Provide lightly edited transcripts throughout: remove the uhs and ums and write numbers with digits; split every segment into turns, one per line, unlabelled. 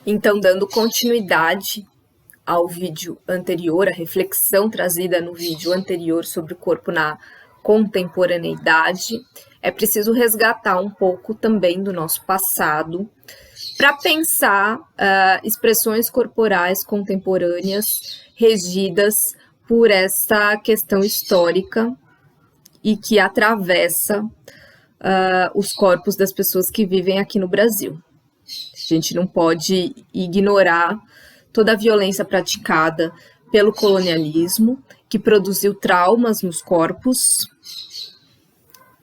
Então, dando continuidade ao vídeo anterior, a reflexão trazida no vídeo anterior sobre o corpo na contemporaneidade, é preciso resgatar um pouco também do nosso passado para pensar expressões corporais contemporâneas regidas por essa questão histórica e que atravessa os corpos das pessoas que vivem aqui no Brasil. A gente não pode ignorar toda a violência praticada pelo colonialismo, que produziu traumas nos corpos,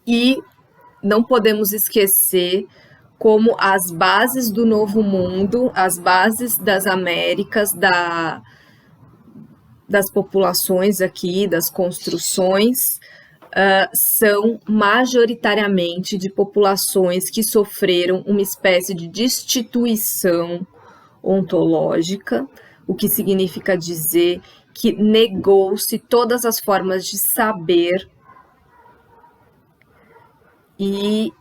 e não podemos esquecer como as bases do Novo Mundo, as bases das Américas, das populações aqui, das construções, são majoritariamente de populações que sofreram uma espécie de destituição ontológica, o que significa dizer que negou-se todas as formas de saber e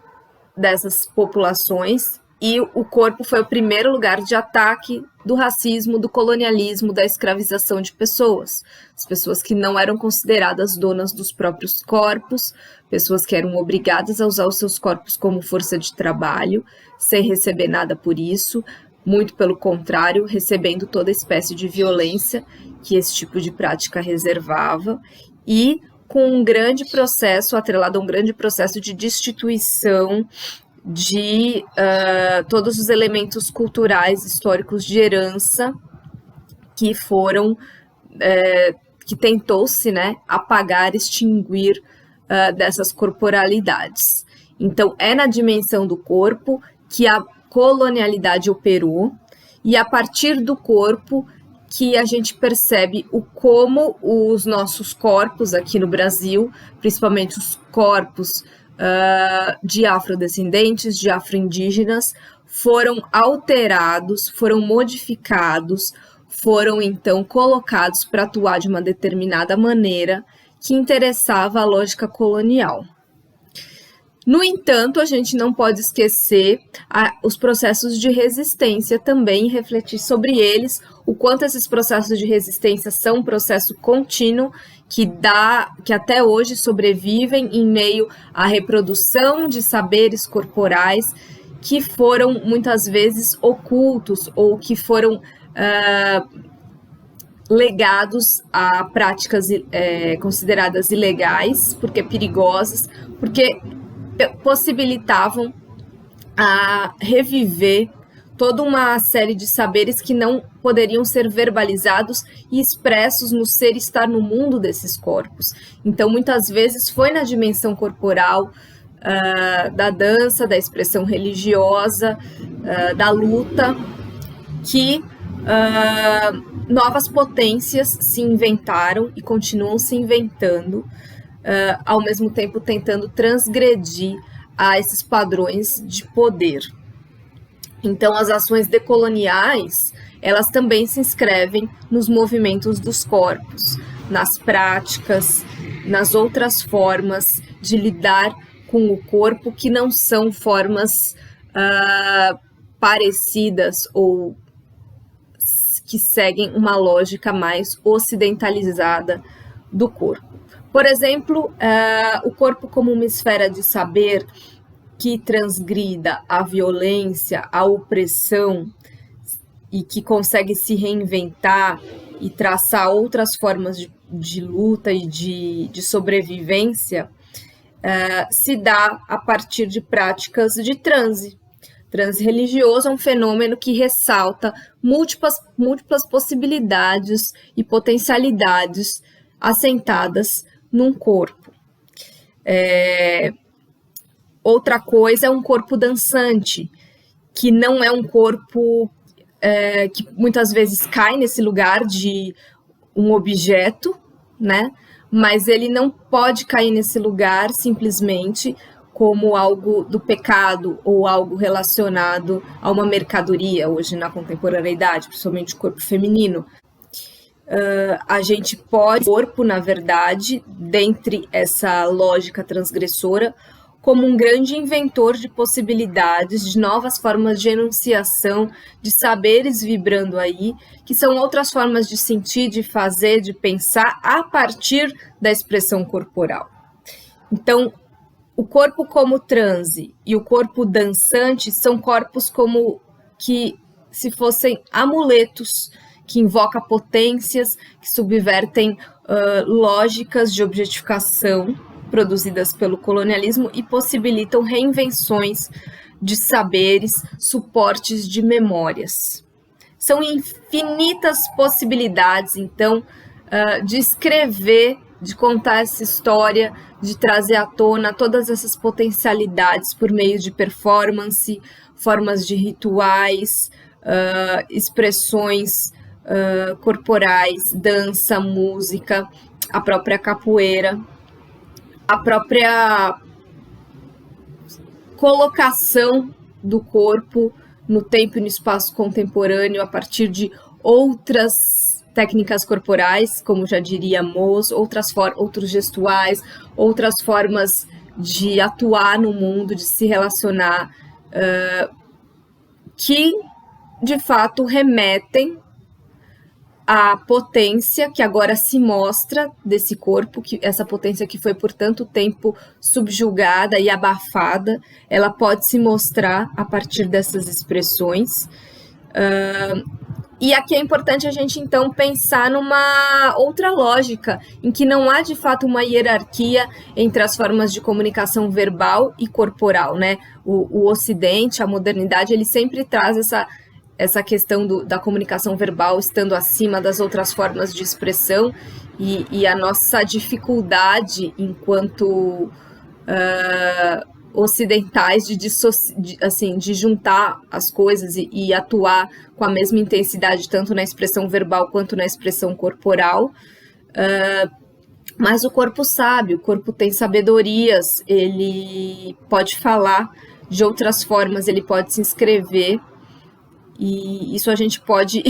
dessas populações, e o corpo foi o primeiro lugar de ataque do racismo, do colonialismo, da escravização de pessoas. As pessoas que não eram consideradas donas dos próprios corpos, pessoas que eram obrigadas a usar os seus corpos como força de trabalho, sem receber nada por isso, muito pelo contrário, recebendo toda espécie de violência que esse tipo de prática reservava, e com um grande processo, atrelado a um grande processo de destituição de todos os elementos culturais, históricos de herança que foram, que tentou-se, né, apagar, extinguir dessas corporalidades. Então, é na dimensão do corpo que a colonialidade operou, e a partir do corpo que a gente percebe como os nossos corpos aqui no Brasil, principalmente os corpos de afrodescendentes, de afro-indígenas, foram alterados, foram modificados, foram então colocados para atuar de uma determinada maneira que interessava a lógica colonial. No entanto, a gente não pode esquecer os processos de resistência também e refletir sobre eles, o quanto esses processos de resistência são um processo contínuo que até hoje sobrevivem em meio à reprodução de saberes corporais que foram muitas vezes ocultos ou que foram legados a práticas consideradas ilegais, porque perigosas, porque possibilitavam a reviver toda uma série de saberes que não poderiam ser verbalizados e expressos no ser e estar no mundo desses corpos. Então, muitas vezes foi na dimensão corporal da dança, da expressão religiosa, da luta, que novas potências se inventaram e continuam se inventando, ao mesmo tempo tentando transgredir a esses padrões de poder. Então, as ações decoloniais, elas também se inscrevem nos movimentos dos corpos, nas práticas, nas outras formas de lidar com o corpo que não são formas parecidas ou que seguem uma lógica mais ocidentalizada do corpo. Por exemplo, o corpo como uma esfera de saber que transgrida a violência, a opressão e que consegue se reinventar e traçar outras formas de luta e de sobrevivência, se dá a partir de práticas de transe. Transe religioso é um fenômeno que ressalta múltiplas possibilidades e potencialidades assentadas num corpo. Outra coisa é um corpo dançante, que não é um corpo que muitas vezes cai nesse lugar de um objeto, né? Mas ele não pode cair nesse lugar simplesmente como algo do pecado ou algo relacionado a uma mercadoria, hoje na contemporaneidade, principalmente o corpo feminino. a gente pode, o corpo, na verdade, dentre essa lógica transgressora, como um grande inventor de possibilidades, de novas formas de enunciação, de saberes vibrando aí, que são outras formas de sentir, de fazer, de pensar a partir da expressão corporal. Então, o corpo como transe e o corpo dançante são corpos como que se fossem amuletos que invocam potências, que subvertem lógicas de objetificação produzidas pelo colonialismo e possibilitam reinvenções de saberes, suportes de memórias. São infinitas possibilidades, então, de escrever, de contar essa história, de trazer à tona todas essas potencialidades por meio de performance, formas de rituais, expressões corporais, dança, música, a própria capoeira, a própria colocação do corpo no tempo e no espaço contemporâneo a partir de outras técnicas corporais, como já diria Moos, outros gestuais, outras formas de atuar no mundo, de se relacionar, que de fato remetem a potência que agora se mostra desse corpo, que essa potência que foi por tanto tempo subjugada e abafada, ela pode se mostrar a partir dessas expressões. E aqui é importante a gente, então, pensar numa outra lógica, em que não há, de fato, uma hierarquia entre as formas de comunicação verbal e corporal, né? O Ocidente, a modernidade, ele sempre traz essa questão da comunicação verbal estando acima das outras formas de expressão e a nossa dificuldade enquanto ocidentais de juntar as coisas e atuar com a mesma intensidade tanto na expressão verbal quanto na expressão corporal. Mas o corpo sabe, o corpo tem sabedorias, ele pode falar de outras formas, ele pode se inscrever. E isso a gente pode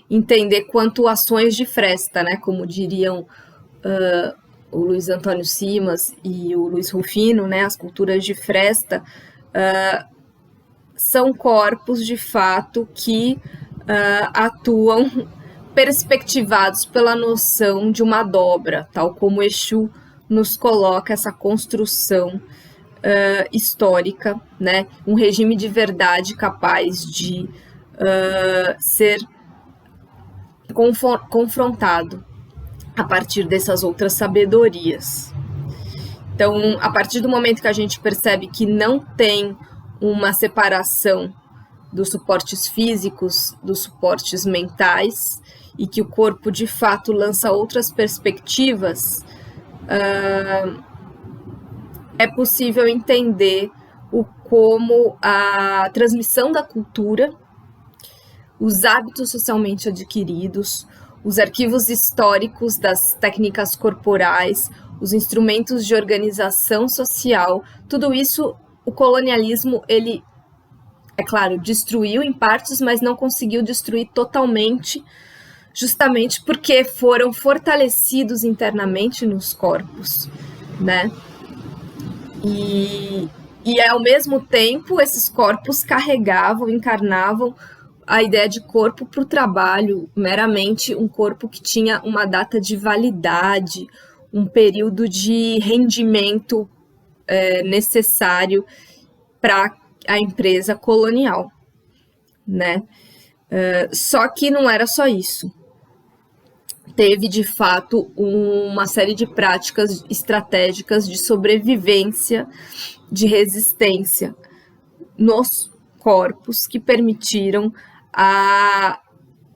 entender quanto ações de fresta, né? Como diriam o Luiz Antônio Simas e o Luiz Rufino, né? As culturas de fresta são corpos, de fato, que atuam perspectivados pela noção de uma dobra, tal como Exu nos coloca essa construção histórica, né? Um regime de verdade capaz de ser confrontado a partir dessas outras sabedorias. Então, a partir do momento que a gente percebe que não tem uma separação dos suportes físicos, dos suportes mentais, e que o corpo, de fato, lança outras perspectivas, é possível entender como a transmissão da cultura, os hábitos socialmente adquiridos, os arquivos históricos das técnicas corporais, os instrumentos de organização social, tudo isso o colonialismo, ele, é claro, destruiu em partes, mas não conseguiu destruir totalmente, justamente porque foram fortalecidos internamente nos corpos, né? E ao mesmo tempo, esses corpos carregavam, encarnavam a ideia de corpo para o trabalho, meramente um corpo que tinha uma data de validade, um período de rendimento necessário para a empresa colonial, né? Só que não era só isso. Teve, de fato, uma série de práticas estratégicas de sobrevivência, de resistência nos corpos que permitiram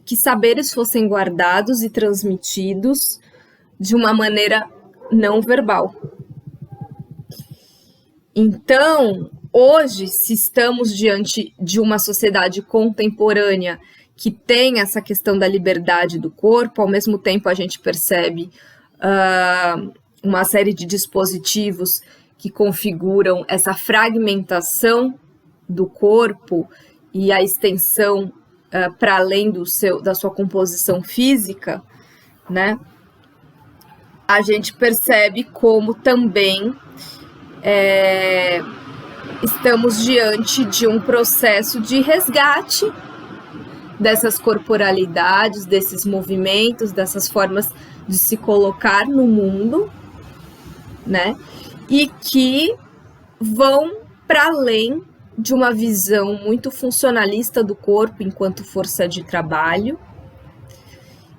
que saberes fossem guardados e transmitidos de uma maneira não verbal. Então, hoje, se estamos diante de uma sociedade contemporânea que tem essa questão da liberdade do corpo, ao mesmo tempo a gente percebe uma série de dispositivos que configuram essa fragmentação do corpo e a extensão para além da sua composição física, né? A gente percebe como também estamos diante de um processo de resgate dessas corporalidades, desses movimentos, dessas formas de se colocar no mundo, né? E que vão para além de uma visão muito funcionalista do corpo enquanto força de trabalho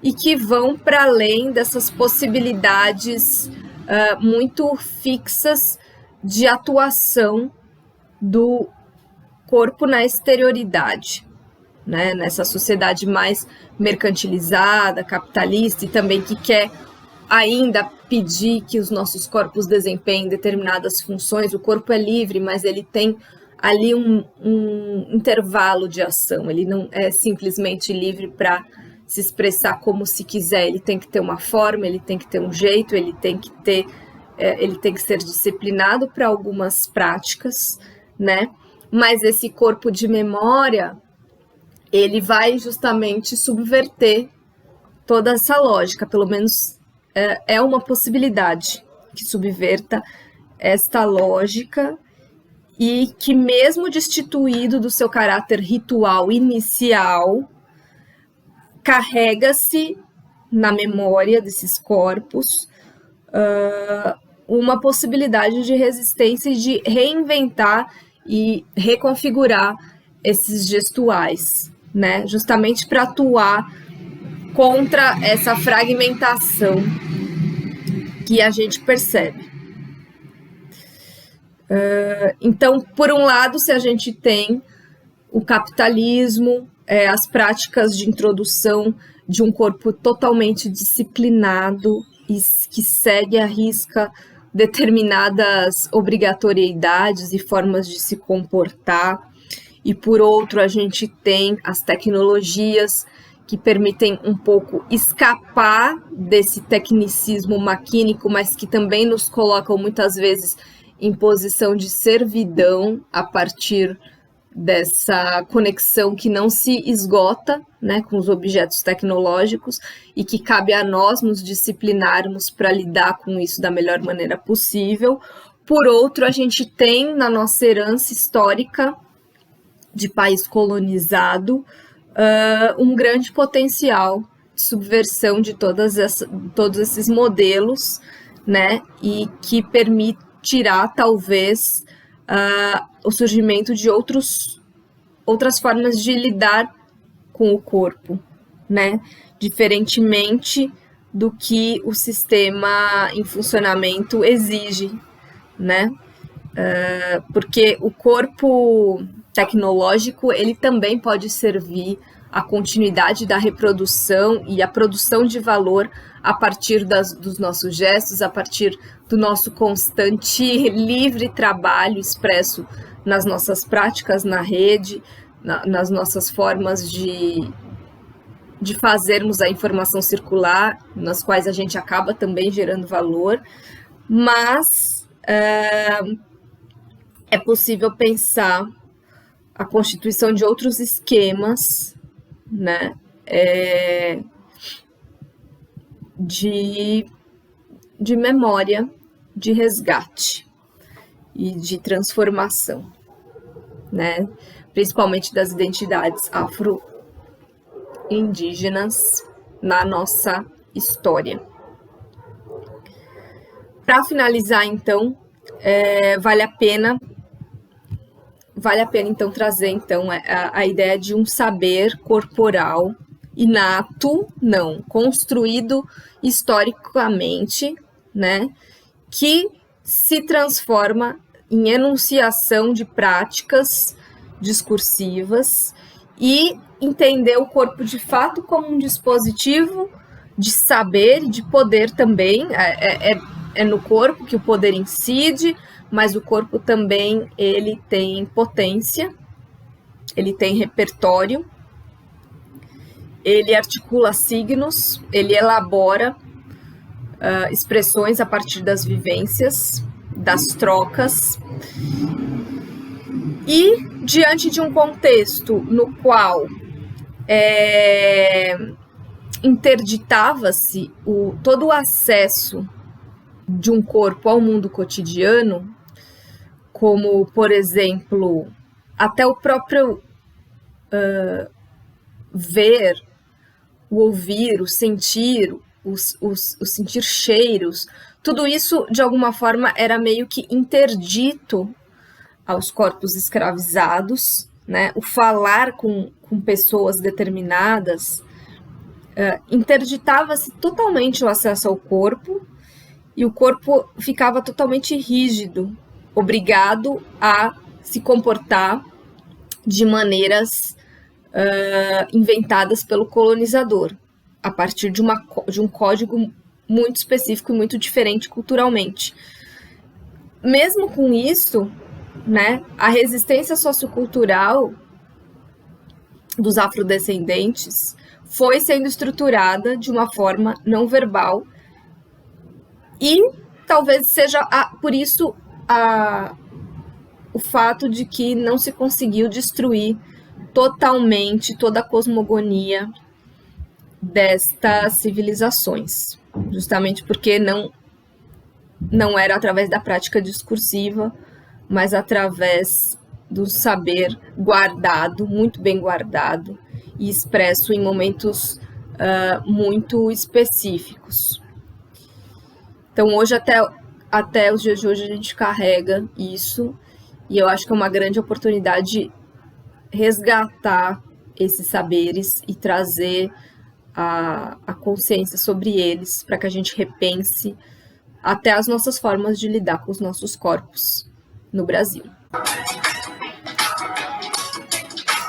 e que vão para além dessas possibilidades muito fixas de atuação do corpo na exterioridade, né? Nessa sociedade mais mercantilizada, capitalista e também que quer ainda pedir que os nossos corpos desempenhem determinadas funções. O corpo é livre, mas ele tem ali um intervalo de ação, ele não é simplesmente livre para se expressar como se quiser, ele tem que ter uma forma, ele tem que ter um jeito, ele tem que ser disciplinado para algumas práticas, né? Mas esse corpo de memória, ele vai justamente subverter toda essa lógica, pelo menos é uma possibilidade que subverta esta lógica e que mesmo destituído do seu caráter ritual inicial, carrega-se na memória desses corpos uma possibilidade de resistência e de reinventar e reconfigurar esses gestuais, né? Justamente para atuar contra essa fragmentação que a gente percebe. Então, por um lado, se a gente tem o capitalismo, as práticas de introdução de um corpo totalmente disciplinado e que segue à risca determinadas obrigatoriedades e formas de se comportar, e por outro a gente tem as tecnologias que permitem um pouco escapar desse tecnicismo maquínico, mas que também nos colocam muitas vezes em posição de servidão a partir dessa conexão que não se esgota, né, com os objetos tecnológicos e que cabe a nós nos disciplinarmos para lidar com isso da melhor maneira possível. Por outro, a gente tem na nossa herança histórica de país colonizado um grande potencial de subversão de todos esses modelos, né, e que permitirá talvez o surgimento de outras formas de lidar com o corpo, né? Diferentemente do que o sistema em funcionamento exige, né? Porque o corpo tecnológico, ele também pode servir à continuidade da reprodução e à produção de valor a partir dos nossos gestos, a partir do nosso constante livre trabalho expresso nas nossas práticas na rede, nas nossas formas de fazermos a informação circular, nas quais a gente acaba também gerando valor, mas é possível pensar a constituição de outros esquemas, né, de memória, de resgate e de transformação, né, principalmente das identidades afro-indígenas na nossa história. Para finalizar, então, vale a pena então trazer então a ideia de um saber corporal inato, não, construído historicamente, né, que se transforma em enunciação de práticas discursivas e entender o corpo de fato como um dispositivo de saber e de poder também. É no corpo que o poder incide, mas o corpo também ele tem potência, ele tem repertório, ele articula signos, ele elabora expressões a partir das vivências, das trocas. E diante de um contexto no qual interditava-se todo o acesso de um corpo ao mundo cotidiano, como, por exemplo, até o próprio ver, o ouvir, o sentir, o sentir cheiros, tudo isso, de alguma forma, era meio que interdito aos corpos escravizados, né? O falar com pessoas determinadas interditava-se totalmente o acesso ao corpo, e o corpo ficava totalmente rígido, obrigado a se comportar de maneiras inventadas pelo colonizador, a partir de um código muito específico e muito diferente culturalmente. Mesmo com isso, né, a resistência sociocultural dos afrodescendentes foi sendo estruturada de uma forma não verbal, e talvez seja por isso o fato de que não se conseguiu destruir totalmente toda a cosmogonia destas civilizações, justamente porque não era através da prática discursiva, mas através do saber guardado, muito bem guardado, e expresso em momentos muito específicos. Então, hoje, até os dias de hoje, a gente carrega isso, e eu acho que é uma grande oportunidade resgatar esses saberes e trazer a consciência sobre eles, para que a gente repense até as nossas formas de lidar com os nossos corpos no Brasil.